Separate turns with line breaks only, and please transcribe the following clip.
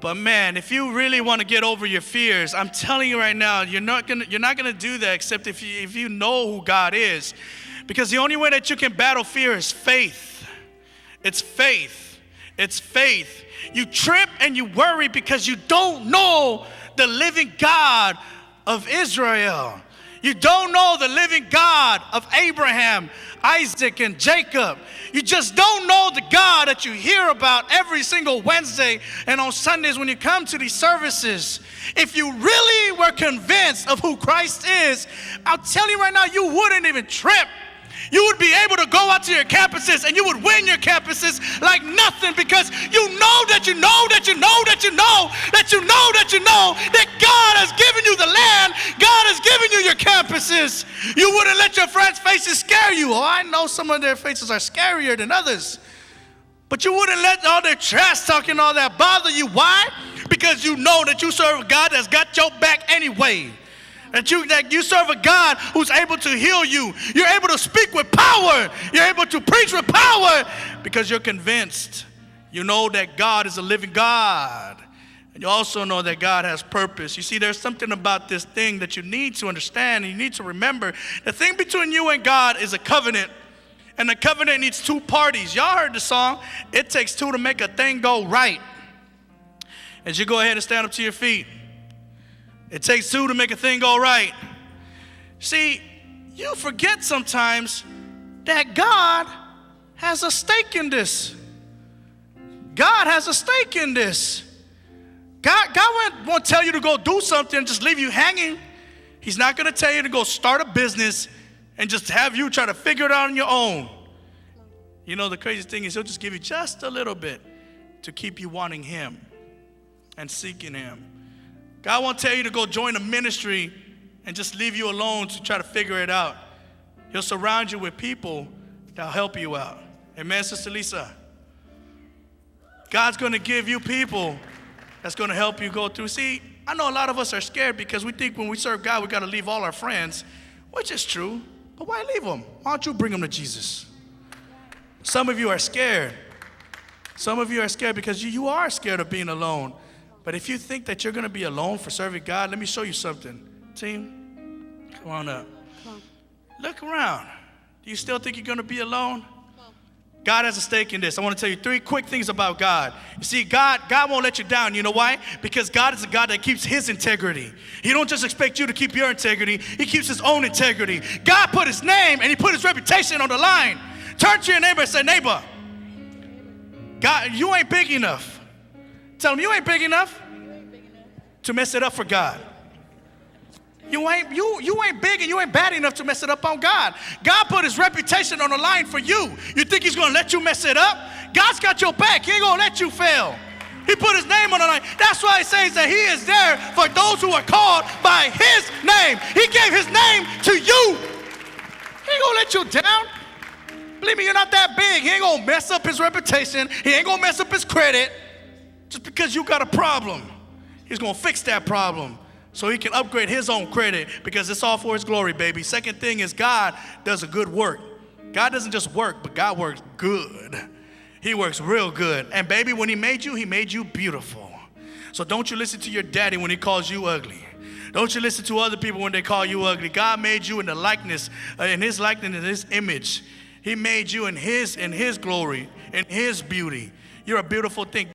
But man, if you really want to get over your fears, I'm telling you right now, you're not gonna do that except if you know who God is. Because the only way that you can battle fear is faith. It's faith. It's faith. You trip and you worry because you don't know the living God of Israel. You don't know the living God of Abraham, Isaac, and Jacob. You just don't know the God that you hear about every single Wednesday and on Sundays when you come to these services. If you really were convinced of who Christ is, I'll tell you right now, you wouldn't even trip. You would be able to go out to your campuses and you would win your campuses like nothing, because you know that you know that you know that you know that you know that you know that God has given you the land. God has given you your campuses. You wouldn't let your friends' faces scare you. Oh, I know some of their faces are scarier than others. But you wouldn't let all their trash talking and all that bother you. Why? Because you know that you serve a God that's got your back anyway. That you serve a God who's able to heal you. You're able to speak with power. You're able to preach with power because you're convinced. You know that God is a living God. And you also know that God has purpose. You see, there's something about this thing that you need to understand and you need to remember. The thing between you and God is a covenant. And the covenant needs two parties. Y'all heard the song, "It takes two to make a thing go right." As you go ahead and stand up to your feet. It takes two to make a thing go right. See, you forget sometimes that God has a stake in this. God has a stake in this. God won't tell you to go do something and just leave you hanging. He's not going to tell you to go start a business and just have you try to figure it out on your own. You know, the crazy thing is he'll just give you just a little bit to keep you wanting him and seeking him. God won't tell you to go join a ministry and just leave you alone to try to figure it out. He'll surround you with people that'll help you out. Amen, Sister Lisa? God's going to give you people that's going to help you go through. See, I know a lot of us are scared because we think when we serve God, we got to leave all our friends, which is true. But why leave them? Why don't you bring them to Jesus? Some of you are scared. Some of you are scared because you are scared of being alone. But if you think that you're going to be alone for serving God, let me show you something. Team, come on up.
Come on.
Look around. Do you still think you're going to be alone? God has a stake in this. I want to tell you 3 quick things about God. You see, God won't let you down. You know why? Because God is a God that keeps his integrity. He don't just expect you to keep your integrity. He keeps his own integrity. God put his name and he put his reputation on the line. Turn to your neighbor and say, "Neighbor, God, you ain't big enough." Tell him, you ain't big enough to mess it up for God. You ain't big and you ain't bad enough to mess it up on God. God put his reputation on the line for you. You think he's going to let you mess it up? God's got your back. He ain't going to let you fail. He put his name on the line. That's why he says that he is there for those who are called by his name. He gave his name to you. He ain't going to let you down. Believe me, you're not that big. He ain't going to mess up his reputation. He ain't going to mess up his credit. Just because you got a problem, he's going to fix that problem so he can upgrade his own credit, because it's all for his glory, baby. Second thing is God does a good work. God doesn't just work, but God works good. He works real good. And baby, when he made you beautiful. So don't you listen to your daddy when he calls you ugly. Don't you listen to other people when they call you ugly. God made you in the likeness, in his likeness, in his image. He made you in his glory, in his beauty. You're a beautiful thing.